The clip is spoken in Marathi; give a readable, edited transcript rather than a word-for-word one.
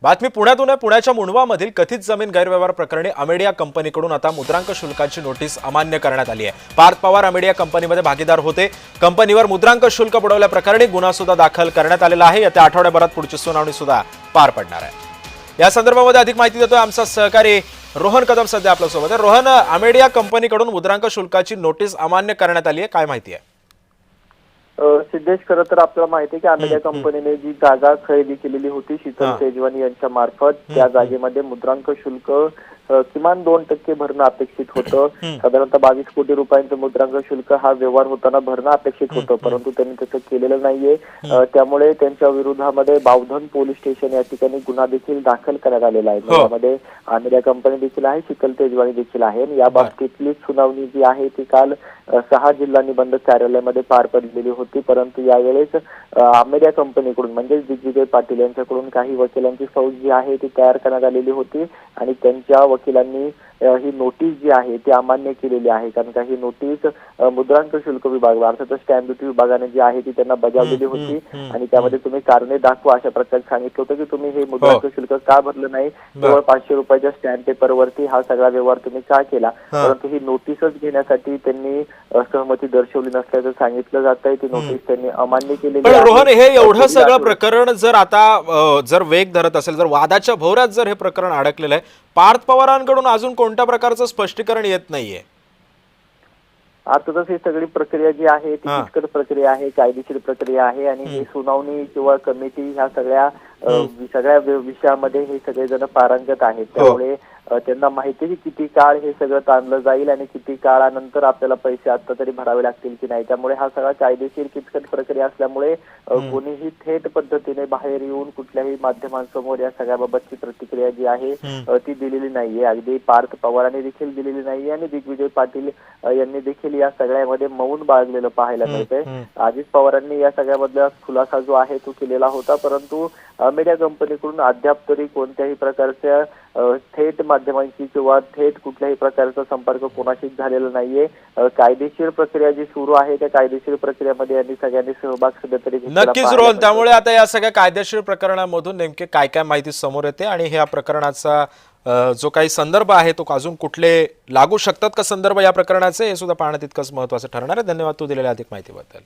बातमी पुण्यातून आहे। पुण्याच्या मुंडवामधील कथित जमीन गैरव्यवहार प्रकरणी अमेडिया कंपनीकडून आता मुद्रांक शुल्काची नोटीस अमान्य करण्यात आली आहे। पार्थ पवार अमेडिया कंपनीमध्ये भागीदार होते। कंपनीवर मुद्रांक शुल्क बुडवल्या प्रकरणी गुन्हा सुद्धा दाखल करण्यात आलेला आहे। येत्या आठवड्याभरात पुढची सुनावणी सुद्धा पार पडणार आहे। या संदर्भामध्ये अधिक माहिती देतोय आमचा सहकारी रोहन कदम सध्या आपल्या सोबत आहे। रोहन, अमेडिया कंपनीकडून मुद्रांक शुल्काची नोटीस अमान्य करण्यात आली आहे, काय माहिती आहे? सिद्धेश, खरं तर आपल्याला माहिती आहे की अमेरिका कंपनीने जी जागा खरेदी केलेली होती शीतल तेजवानी यांच्या मार्फत, त्या जागेमध्ये मुद्रांक शुल्क किमान 2% भरणं अपेक्षित होतं। साधारणतः 22 कोटी रुपयांचं मुद्रांक शुल्क हा व्यवहार होताना भरणं अपेक्षित होतं, परंतु त्यांनी तसं केलेलं नाहीये। त्यामुळे त्यांच्या विरोधामध्ये बावधन पोलीस स्टेशन या ठिकाणी गुन्हा देखील दाखल करण्यात आलेला आहे। त्यामध्ये अमेरिका कंपनी देखील आहे, शीतल तेजवानी देखील आहे। या बाबतीतली सुनावणी जी आहे ती काल 6 जिल्हा निबंधक कार्यालयामध्ये पार पडलेली होती, परंतु यावेळेस अमेरिका कंपनीकडून म्हणजेच दिग्विजय पाटील यांच्याकडून काही वकिलांची फौज जी आहे ती तयार करण्यात आलेली होती आणि त्यांच्या वकिलांनी ही नोटीस जी आहे ती अमान्य केलेली आहे। कारण का ही नोटीस मुद्रांक शुल्क विभाग अर्थात स्टॅम्प ड्युटी विभागाने जी आहे ती त्यांना बजावलेली होती आणि त्यामध्ये तुम्ही कारणे दाखवा अशा प्रकारे सांगितलं होतं की तुम्ही हे मुद्रांक शुल्क का भरलं नाही, केवळ 500 रुपयाच्या स्टॅम्प पेपरवरती हा सगळा व्यवहार तुम्ही का केला। परंतु ही नोटीसच घेण्यासाठी त्यांनी सहमती दर्शवली नसल्याचं सांगितलं जात आहे। ती नोटीस त्यांनी अमान्य केलेली आहे। रोहन, हे एवढं सगळं प्रकरण जर आता जर वेग धरत असेल, जर वादाच्या भोवऱ्यात जर हे प्रकरण अडकलेलं आहे, पार्थ पवारांकडून अजून कोणत्या प्रकारचं स्पष्टीकरण येत नाहीये? अर्थातच ही सगळी प्रक्रिया जी आहे ती किचकट प्रक्रिया आहे, कायदेशीर प्रक्रिया आहे आणि ही सुनावणी किंवा कमिटी ह्या सगळ्या विषयामध्ये हे सगळेजण पारंगत आहेत। त्यामुळे त्यांना माहिती आहे की किती काळ हे सगळं ताणलं जाईल आणि किती काळानंतर आपल्याला पैसे आता तरी भरावे लागतील की नाही। त्यामुळे हा सगळा कायदेशीर किचकट प्रक्रिया असल्यामुळे कोणीही थेट पद्धतीने बाहेर येऊन कुठल्याही माध्यमांसमोर या सगळ्याबाबतची प्रतिक्रिया जी आहे ती दिलेली नाहीये। अगदी पार्थ पवारांनी देखील दिलेली नाहीये आणि दिग्विजय पाटील यांनी देखील या सगळ्यामध्ये मौन बाळगलेलं पाहायला मिळतंय। अजित पवारांनी या सगळ्यामधला खुलासा जो आहे तो केलेला होता, परंतु अमेरिका कंपनीकडून अद्याप तरी कोणत्याही प्रकारच्या थेट माध्यमांशी किंवा थेट कुठल्याही प्रकारचा संपर्क कोणाशीच झालेला नाहीये। कायदेशीर प्रक्रिया जी सुरू आहे त्या कायदेशीर प्रक्रियेमध्ये यांनी सगळ्यांनी सहभाग सध्या तरी घेतला। नक्कीच रोहन, त्यामुळे आता या सगळ्या कायदेशीर प्रकरणामधून नेमके काय काय माहिती समोर येते आणि ह्या प्रकरणाचा जो काही संदर्भ आहे तो अजून कुठले लागू शकतात का संदर्भ या प्रकरणाचे, हे सुद्धा पाहणं तितकंच महत्त्वाचं ठरणार आहे। धन्यवाद तू दिलेल्या अधिक माहितीबद्दल।